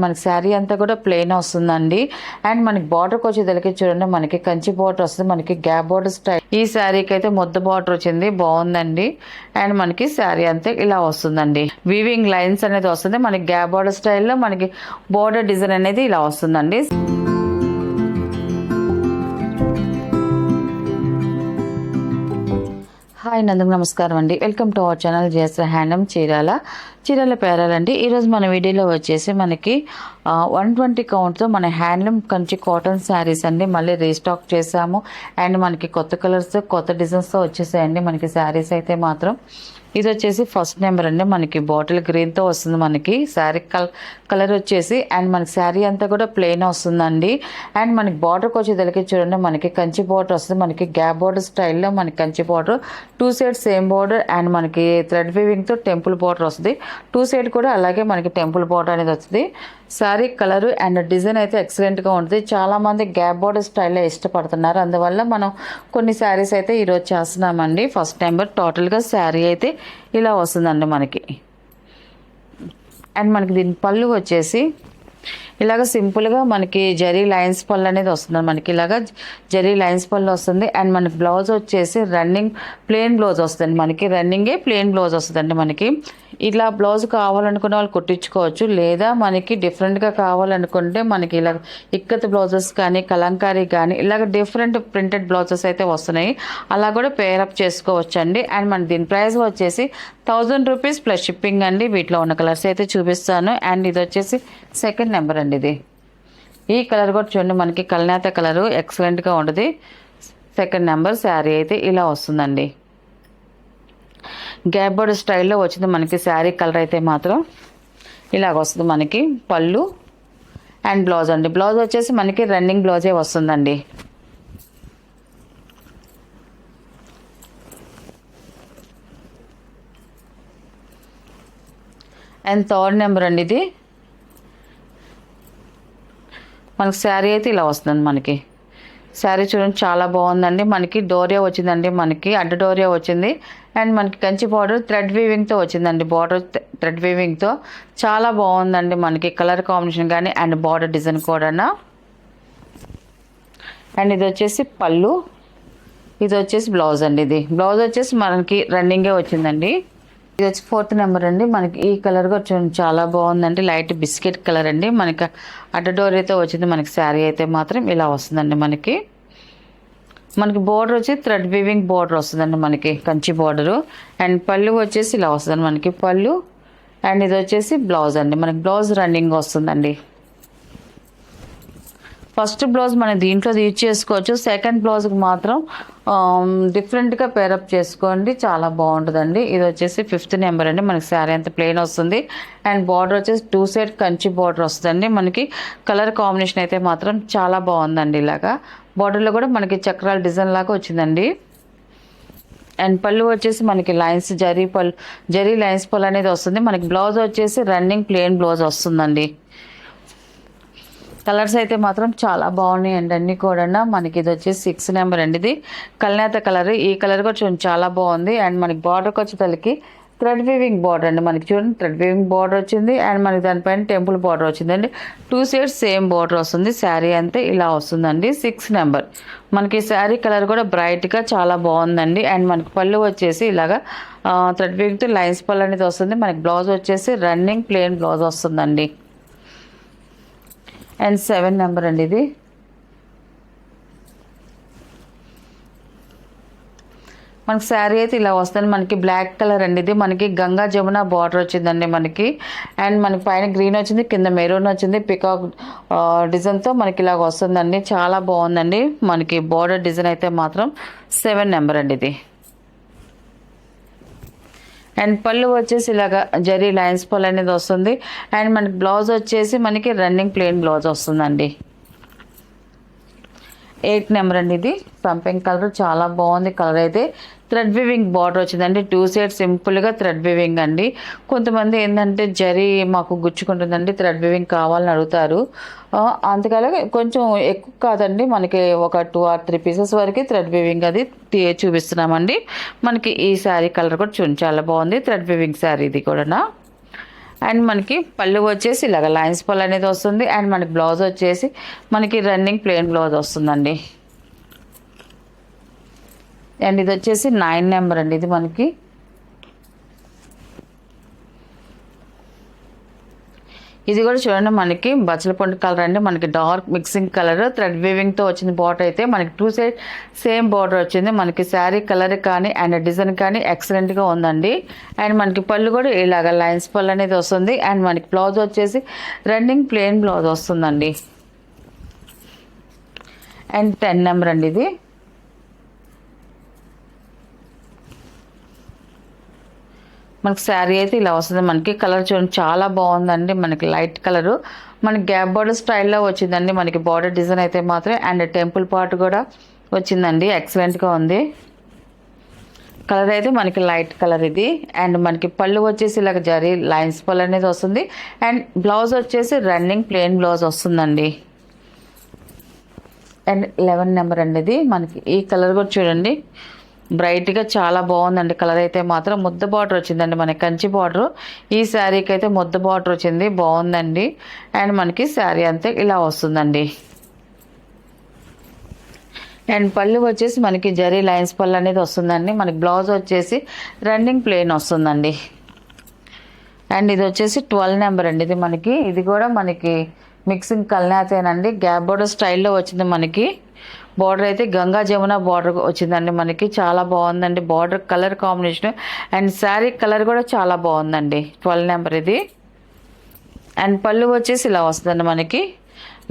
మనకి శారీ అంతా కూడా ప్లెయిన్ వస్తుందండి. అండ్ మనకి బార్డర్కి వచ్చేదలికి చూడండి, మనకి కంచి బార్డర్ వస్తుంది, మనకి గ్యాప్ బార్డర్ స్టైల్. ఈ శారీకి అయితే ముద్ద బార్డర్ వచ్చింది, బాగుందండి. అండ్ మనకి శారీ అంతా ఇలా వస్తుందండి. వీవింగ్ లైన్స్ అనేది వస్తుంది, మనకి గ్యాప్ బార్డర్ స్టైల్లో మనకి బార్డర్ డిజైన్ అనేది ఇలా వస్తుందండి. హాయ్ నందుకు నమస్కారం అండి. Welcome to our channel JS handloom Chirala పేరాలండి. ఈరోజు మన వీడియోలో వచ్చేసి మనకి 120 కౌంట్తో మన హ్యాండ్లూమ్ కంచి కాటన్ శారీస్ అండి మళ్ళీ రీస్టాక్ చేసాము. అండ్ మనకి కొత్త కలర్స్తో కొత్త డిజైన్స్తో వచ్చేసాయండి మనకి శారీస్ అయితే మాత్రం. ఇది వచ్చేసి ఫస్ట్ నెంబర్ అండి, మనకి బాటిల్ గ్రీన్తో వస్తుంది మనకి శారీ కలర్ వచ్చేసి. అండ్ మనకి శారీ అంతా కూడా ప్లెయిన్ వస్తుందండి. అండ్ మనకి బార్డర్కి వచ్చేదలికి చూడండి, మనకి కంచి బార్డర్ వస్తుంది, మనకి గ్యాప్ బార్డర్ స్టైల్లో మనకి Kanchi border 2 sides same border. And మనకి థ్రెడ్ వీవింగ్తో టెంపుల్ బార్డర్ వస్తుంది, 2 సైడ్ కూడా అలాగే మనకి టెంపుల్ బార్డర్ అనేది వస్తుంది. శారీ కలర్ అండ్ డిజైన్ అయితే ఎక్సలెంట్గా ఉంటుంది. చాలామంది గ్యాప్ బార్డర్ స్టైల్లో ఇష్టపడుతున్నారు, అందువల్ల మనం కొన్ని శారీస్ అయితే ఈరోజు చేస్తున్నామండి. ఫస్ట్ నెంబర్ టోటల్గా శారీ అయితే ఇలా వస్తుందండి మనకి. అండ్ మనకి దీని పళ్ళు వచ్చేసి ఇలాగ సింపుల్గా మనకి జరీ లైన్స్ పళ్ళు అనేది వస్తుంది, మనకి ఇలాగ జరీ లైన్స్ పళ్ళు వస్తుంది. అండ్ మనకి బ్లౌజ్ వచ్చేసి రన్నింగ్ ప్లెయిన్ బ్లౌజ్ వస్తుంది, మనకి రన్నింగే ప్లెయిన్ బ్లౌజ్ వస్తుందండి మనకి. ఇలా బ్లౌజ్ కావాలనుకునే వాళ్ళు కుట్టించుకోవచ్చు, లేదా మనకి డిఫరెంట్గా కావాలనుకుంటే మనకి ఇలా ఇక్కత్ బ్లౌజెస్ కానీ కలంకారీ కానీ ఇలాగ డిఫరెంట్ ప్రింటెడ్ బ్లౌజెస్ అయితే వస్తున్నాయి, అలా కూడా పేరప్ చేసుకోవచ్చు అండి. అండ్ మన దీని ప్రైస్ వచ్చేసి 1000 రూపీస్ ప్లస్ షిప్పింగ్ అండి. వీటిలో ఉన్న కలర్స్ అయితే చూపిస్తాను. అండ్ ఇది వచ్చేసి సెకండ్ నెంబర్ అండి. ఇది ఈ కలర్ కూడా చూడండి, మనకి కల్నేత కలరు ఎక్సలెంట్గా ఉంటుంది. సెకండ్ నెంబర్ శారీ అయితే ఇలా వస్తుందండి, గ్యాప్ బోర్డర్ స్టైల్లో వచ్చింది మనకి శారీ కలర్ అయితే మాత్రం ఇలాగ వస్తుంది. మనకి పళ్ళు అండ్ బ్లౌజ్ అండి, బ్లౌజ్ వచ్చేసి మనకి రన్నింగ్ బ్లౌజే వస్తుందండి. అండ్ థర్డ్ నెంబర్ అండి. ఇది మనకి శారీ అయితే ఇలా వస్తుంది. మనకి శారీ చూడండి చాలా బాగుందండి, మనకి డోరియా వచ్చిందండి, మనకి అడ్డ డోరియా వచ్చింది. అండ్ మనకి కంచి బార్డర్ థ్రెడ్ వీవింగ్తో వచ్చిందండి, బార్డర్ థ్రెడ్ వీవింగ్తో చాలా బాగుందండి మనకి కలర్ కాంబినేషన్ కానీ అండ్ బార్డర్ డిజైన్ కూడా. అండ్ ఇది వచ్చేసి పళ్ళు, ఇది వచ్చేసి బ్లౌజ్ అండి. ఇది బ్లౌజ్ వచ్చేసి మనకి రన్నింగే వచ్చిందండి. ఇది వచ్చి ఫోర్త్ నెంబర్ అండి, మనకి ఈ కలర్ కూడా చూడండి చాలా బాగుందండి, లైట్ బిస్కెట్ కలర్ అండి, మనకి అడ్డడోర్ అయితే వచ్చింది. మనకి శారీ అయితే మాత్రం ఇలా వస్తుందండి. మనకి బోర్డర్ వచ్చి థ్రెడ్ వీవింగ్ బోర్డర్ వస్తుందండి, మనకి కంచి బోర్డరు. అండ్ పళ్ళు వచ్చేసి ఇలా వస్తుందండి మనకి పళ్ళు. అండ్ ఇది వచ్చేసి బ్లౌజ్ అండి, మనకి బ్లౌజ్ రన్నింగ్ వస్తుందండి. ఫస్ట్ బ్లౌజ్ మనం దీంట్లో యూజ్ చేసుకోవచ్చు, సెకండ్ బ్లౌజ్కి మాత్రం డిఫరెంట్గా పేరప్ చేసుకోండి, చాలా బాగుంటుందండి. ఇది వచ్చేసి ఫిఫ్త్ నెంబర్ అండి, మనకి శారీ అంతా ప్లెయిన్ వస్తుంది. అండ్ బార్డర్ వచ్చేసి 2 సైడ్ కంచి బార్డర్ వస్తుందండి. మనకి కలర్ కాంబినేషన్ అయితే మాత్రం చాలా బాగుందండి. ఇలాగా బార్డర్లో కూడా మనకి చక్రాల డిజైన్ లాగా వచ్చిందండి. అండ్ పళ్ళు వచ్చేసి మనకి లైన్స్ జరీ లైన్స్ పళ్ళు అనేది వస్తుంది. మనకి బ్లౌజ్ వచ్చేసి రన్నింగ్ ప్లెయిన్ బ్లౌజ్ వస్తుందండి. కలర్స్ అయితే మాత్రం చాలా బాగున్నాయండి అన్నీ కూడా. మనకి ఇది వచ్చేసి 6 నెంబర్ అండి, ఇది కల్నేత కలర్. ఈ కలర్ కూడా చూడండి చాలా బాగుంది. అండ్ మనకి బార్డర్కి వచ్చేసరికి థ్రెడ్ వీవింగ్ బార్డర్ అండి, మనకి చూడండి థ్రెడ్ వీవింగ్ బార్డర్ వచ్చింది. అండ్ మనకి దానిపైన టెంపుల్ బార్డర్ వచ్చిందండి, 2 సైడ్స్ సేమ్ బార్డర్ వస్తుంది. శారీ అంతే ఇలా వస్తుందండి. 6 నెంబర్ మనకి శారీ కలర్ కూడా బ్రైట్గా చాలా బాగుందండి. అండ్ మనకి పళ్ళు వచ్చేసి ఇలాగా థ్రెడ్ వీవింగ్తో లైన్స్ పళ్ళు అనేది వస్తుంది. మనకి బ్లౌజ్ వచ్చేసి రన్నింగ్ ప్లెయిన్ బ్లౌజ్ వస్తుందండి. అండ్ 7 నెంబర్ అండి. ఇది మనకి శారీ అయితే ఇలా వస్తుంది, మనకి బ్లాక్ కలర్ అండి. ఇది మనకి గంగా జమున బార్డర్ వచ్చిందండి మనకి. అండ్ మనకి పైన గ్రీన్ వచ్చింది, కింద మెరూన్ వచ్చింది, పికాక్ డిజైన్తో మనకి ఇలాగ వస్తుందండి, చాలా బాగుందండి. మనకి బార్డర్ డిజైన్ అయితే మాత్రం 7 నెంబర్ అండి. ఇది అండ్ పళ్ళు వచ్చేసి ఇలాగ జరీ లైన్స్ పళ్ళు అనేది వస్తుంది. అండ్ మనకి బ్లౌజ్ వచ్చేసి మనకి రన్నింగ్ ప్లెయిన్ బ్లౌజ్ వస్తుందండి. 8 నెంబర్ అండి. ఇది సంపింగ్ కలర్ చాలా బాగుంది కలర్ అయితే. థ్రెడ్ వీవింగ్ బార్డర్ వచ్చిందండి, 2 సైడ్ సింపుల్గా థ్రెడ్ వీవింగ్ అండి. కొంతమంది ఏంటంటే జరీ మాకు గుచ్చుకుంటుందండి, థ్రెడ్ వీవింగ్ కావాలని అడుగుతారు. అందుకలా కొంచెం ఎక్కువ కాదండి, మనకి ఒక 2 or 3 పీసెస్ వరకు థ్రెడ్ వీవింగ్ అది చూపిస్తున్నామండి. మనకి ఈ శారీ కలర్ కూడా చూడండి చాలా బాగుంది, థ్రెడ్ వీవింగ్ శారీ ఇది కూడా. అండ్ మనకి పళ్ళు వచ్చేసి ఇలాగ లైన్స్ పళ్ళు అనేది వస్తుంది. అండ్ మనకి బ్లౌజ్ వచ్చేసి మనకి రన్నింగ్ ప్లెయిన్ బ్లౌజ్ వస్తుందండి. అండ్ ఇది వచ్చేసి 9 నెంబర్ అండి. ఇది మనకి ఇది కూడా చూడండి మనకి బచ్చల పండు కలర్ అండి. మనకి డార్క్ మిక్సింగ్ కలర్ థ్రెడ్ వీవింగ్తో వచ్చింది. బార్డర్ అయితే మనకి 2 సైడ్ సేమ్ బార్డర్ వచ్చింది. మనకి శారీ కలర్ కానీ అండ్ డిజైన్ కానీ ఎక్సలెంట్గా ఉందండి. అండ్ మనకి పళ్ళు కూడా ఇలాగ లైన్స్ పళ్ళు అనేది వస్తుంది. అండ్ మనకి బ్లౌజ్ వచ్చేసి రన్నింగ్ ప్లెయిన్ బ్లౌజ్ వస్తుందండి. అండ్ 10 నెంబర్ అండి. ఇది మనకి శారీ అయితే ఇలా వస్తుంది. మనకి కలర్ చూడండి చాలా బాగుందండి. మనకి లైట్ కలరు మనకి గ్యాప్ బార్డర్ స్టైల్లో వచ్చిందండి. మనకి బార్డర్ డిజైన్ అయితే మాత్రం అండ్ టెంపుల్ పార్ట్ కూడా వచ్చిందండి. ఎక్సలెంట్గా ఉంది. కలర్ అయితే మనకి లైట్ కలర్ ఇది. అండ్ మనకి పళ్ళు వచ్చేసి ఇలాగ జరీ లైన్స్ పళ్ళు అనేది వస్తుంది. అండ్ బ్లౌజ్ వచ్చేసి రన్నింగ్ ప్లెయిన్ బ్లౌజ్ వస్తుందండి. అండ్ 11 నెంబర్ అండి. ఇది మనకి ఈ కలర్ కూడా చూడండి బ్రైట్గా చాలా బాగుందండి. కలర్ అయితే మాత్రం ముద్ద బార్డర్ వచ్చిందండి. మనకి కంచి బార్డర్ ఈ శారీకి అయితే ముద్ద బార్డర్ వచ్చింది. బాగుందండి. అండ్ మనకి శారీ అంతే ఇలా వస్తుందండి. అండ్ పళ్ళు వచ్చేసి మనకి జరీ లైన్స్ పళ్ళు అనేది వస్తుందండి. మనకి బ్లౌజ్ వచ్చేసి రన్నింగ్ ప్లెయిన్ వస్తుందండి. అండ్ ఇది వచ్చేసి 12 నెంబర్ అండి. ఇది కూడా మనకి మిక్సింగ్ కల్నాతేనండి. గ్యాప్ బోర్డర్ స్టైల్లో వచ్చింది. మనకి బార్డర్ అయితే గంగా జమున బార్డర్ వచ్చిందండి. మనకి చాలా బాగుందండి border colour combination. And sari colour కూడా చాలా బాగుందండి. 12 నెంబర్ ఇది. అండ్ పళ్ళు వచ్చేసి ఇలా వస్తుందండి. మనకి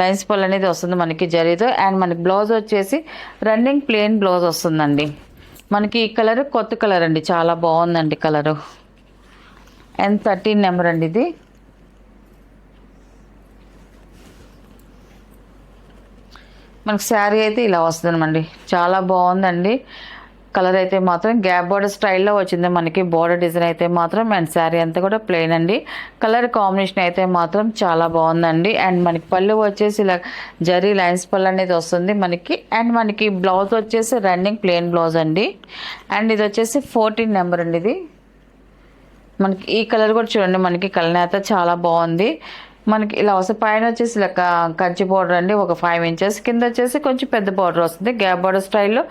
లైన్స్ పళ్ళు అనేది వస్తుంది మనకి జరీతో. అండ్ మనకి బ్లౌజ్ వచ్చేసి రన్నింగ్ ప్లెయిన్ బ్లౌజ్ వస్తుందండి. మనకి ఈ కలర్ కొత్త కలర్ అండి. చాలా బాగుందండి కలరు. అండ్ 13 నెంబర్ అండి. ఇది మనకి శారీ అయితే ఇలా వస్తుందండి. చాలా బాగుందండి. కలర్ అయితే మాత్రం గ్యాప్ బార్డర్ స్టైల్లో వచ్చింది. మనకి బార్డర్ డిజైన్ అయితే మాత్రం అండ్ శారీ అంతా కూడా ప్లెయిన్ అండి. కలర్ కాంబినేషన్ అయితే మాత్రం చాలా బాగుందండి. అండ్ మనకి పళ్ళు వచ్చేసి ఇలా జరీ లైన్స్ పళ్ళు అనేది వస్తుంది మనకి. అండ్ మనకి బ్లౌజ్ వచ్చేసి రన్నింగ్ ప్లెయిన్ బ్లౌజ్ అండి. అండ్ ఇది వచ్చేసి 14 నెంబర్ అండి. ఇది మనకి ఈ కలర్ కూడా చూడండి మనకి కలనేత చాలా బాగుంది. మనకి ఇలా వస్తే పైన వచ్చేసి ఇలా కంచి బార్డర్ అండి. ఒక 5 ఇంచెస్ కింద వచ్చేసి కొంచెం పెద్ద బార్డర్ వస్తుంది. గ్యాప్ బార్డర్ స్టైల్లో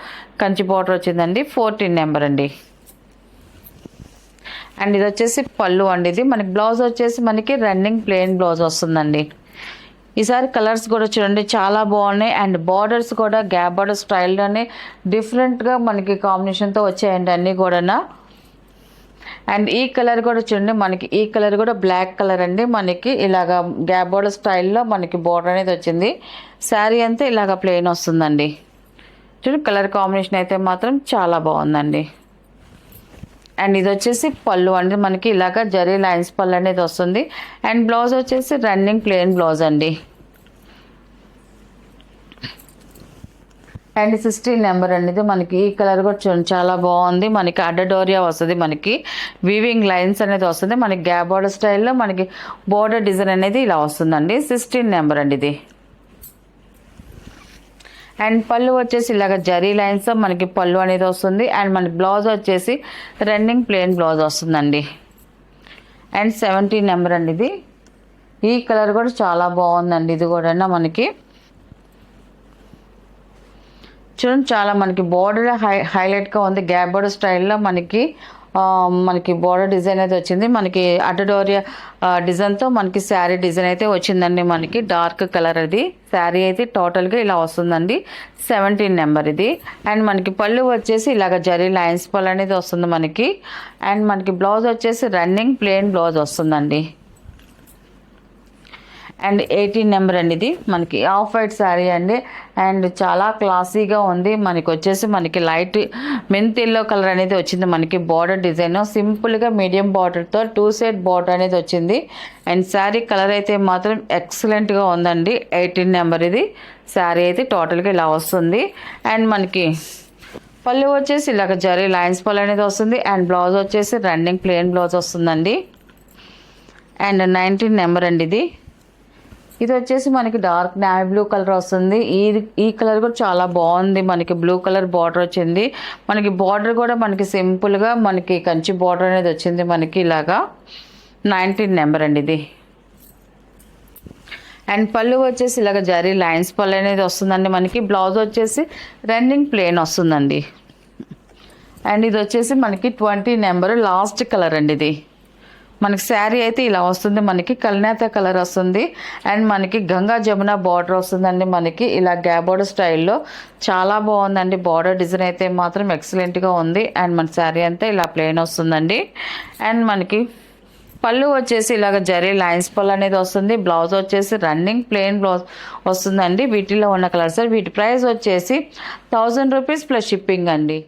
కంచి బార్డర్ వచ్చిందండి. 14 నెంబర్ అండి. అండ్ ఇది వచ్చేసి పళ్ళు అండి. ఇది మనకి బ్లౌజ్ వచ్చేసి మనకి రన్నింగ్ ప్లెయిన్ బ్లౌజ్ వస్తుందండి. ఈసారి కలర్స్ కూడా చూడండి చాలా బాగున్నాయి. అండ్ బార్డర్స్ కూడా గ్యాప్ బార్డర్ స్టైల్లోనే డిఫరెంట్గా మనకి కాంబినేషన్తో వచ్చాయండి అన్నీ కూడా. అండ్ ఈ కలర్ కూడా చూడండి మనకి ఈ కలర్ కూడా బ్లాక్ కలర్ అండి. మనకి ఇలాగా గ్యాప్ బార్డర్ స్టైల్లో మనకి బార్డర్ అనేది వచ్చింది. శారీ అంతా ఇలాగ ప్లెయిన్ వస్తుందండి. చూడండి కలర్ కాంబినేషన్ అయితే మాత్రం చాలా బాగుందండి. అండ్ ఇది వచ్చేసి పళ్ళు అండి. మనకి ఇలాగ జరీ లైన్స్ పళ్ళు అనేది వస్తుంది. అండ్ బ్లౌజ్ వచ్చేసి రన్నింగ్ ప్లెయిన్ బ్లౌజ్ అండి. అండ్ 16 నెంబర్ అండి. ఇది మనకి ఈ కలర్ కూడా చూడండి చాలా బాగుంది. మనకి అడ్డడోరియా వస్తుంది. మనకి వీవింగ్ లైన్స్ అనేది వస్తుంది. మనకి గ్యాప్ బార్డర్ స్టైల్లో మనకి బోర్డర్ డిజైన్ అనేది ఇలా వస్తుందండి. 16 నెంబర్ అండి. ఇది అండ్ పళ్ళు వచ్చేసి ఇలాగ జరీ లైన్స్ మనకి పళ్ళు అనేది వస్తుంది. అండ్ మనకి బ్లౌజ్ వచ్చేసి రన్నింగ్ ప్లెయిన్ బ్లౌజ్ వస్తుందండి. అండ్ 17 నెంబర్ అండి. ఇది ఈ కలర్ కూడా చాలా బాగుందండి. ఇది కూడా మనకి చూడండి చాలా మనకి బార్డర్ హైలైట్గా ఉంది. గ్యాప్ బార్డర్ స్టైల్లో మనకి బార్డర్ డిజైన్ అయితే వచ్చింది. మనకి అడ్డడోరియా డిజైన్తో మనకి శారీ డిజైన్ అయితే వచ్చిందండి. మనకి డార్క్ కలర్ అది శారీ అయితే టోటల్గా ఇలా వస్తుందండి. 17 నెంబర్ ఇది. అండ్ మనకి పళ్ళు వచ్చేసి ఇలాగ జరీ లైన్స్ పళ్ళు అనేది వస్తుంది మనకి. అండ్ మనకి బ్లౌజ్ వచ్చేసి రన్నింగ్ ప్లెయిన్ బ్లౌజ్ వస్తుందండి. అండ్ 18 నెంబర్ అండి. ఇది మనకి ఆఫ్ వైట్ శారీ అండి. అండ్ చాలా క్లాసీగా ఉంది. మనకి వచ్చేసి మనకి లైట్ మెంత్ ఎల్లో కలర్ అనేది వచ్చింది. మనకి బార్డర్ డిజైన్ సింపుల్గా మీడియం బార్డర్తో 2 సైడ్ బార్డర్ అనేది వచ్చింది. అండ్ శారీ కలర్ అయితే మాత్రం ఎక్సలెంట్గా ఉందండి. 18 నెంబర్ ఇది శారీ అయితే టోటల్గా ఇలా వస్తుంది. అండ్ మనకి పళ్ళు వచ్చేసి ఇలాగ జరీ లైన్స్ పళ్ళు అనేది వస్తుంది. అండ్ బ్లౌజ్ వచ్చేసి రన్నింగ్ ప్లెయిన్ బ్లౌజ్ వస్తుందండి. అండ్ 19 నెంబర్ అండి. ఇది వచ్చేసి మనకి డార్క్ నేవీ బ్లూ కలర్ వస్తుంది. ఈ కలర్ కూడా చాలా బాగుంది. మనకి బ్లూ కలర్ బార్డర్ వచ్చింది. మనకి బార్డర్ కూడా మనకి సింపుల్గా మనకి కంచి బార్డర్ అనేది వచ్చింది. మనకి ఇలాగా 19 నెంబర్ అండి ఇది. అండ్ పళ్ళు వచ్చేసి ఇలాగ జరీ లైన్స్ పళ్ళు అనేది వస్తుందండి మనకి. బ్లౌజ్ వచ్చేసి రన్నింగ్ ప్లెయిన్ వస్తుందండి. అండ్ ఇది వచ్చేసి మనకి 20 నెంబర్ లాస్ట్ కలర్ అండి ఇది. మనకి శారీ అయితే ఇలా వస్తుంది, మనకి కల్నేత కలర్ వస్తుంది. అండ్ మనకి గంగా జమున బార్డర్ వస్తుందండి మనకి ఇలా గ్యాబోర్డ్ స్టైల్లో. చాలా బాగుందండి బార్డర్ డిజైన్ అయితే మాత్రం ఎక్సలెంట్గా ఉంది. అండ్ మన శారీ అంతా ఇలా ప్లెయిన్ వస్తుందండి. అండ్ మనకి పళ్ళు వచ్చేసి ఇలాగ జరీ లైన్స్ పళ్ళు అనేది వస్తుంది. బ్లౌజ్ వచ్చేసి రన్నింగ్ ప్లెయిన్ బ్లౌజ్ వస్తుందండి. వీటిలో ఉన్న కలర్స్. వీటి ప్రైస్ వచ్చేసి 1000 రూపీస్ ప్లస్ షిప్పింగ్ అండి.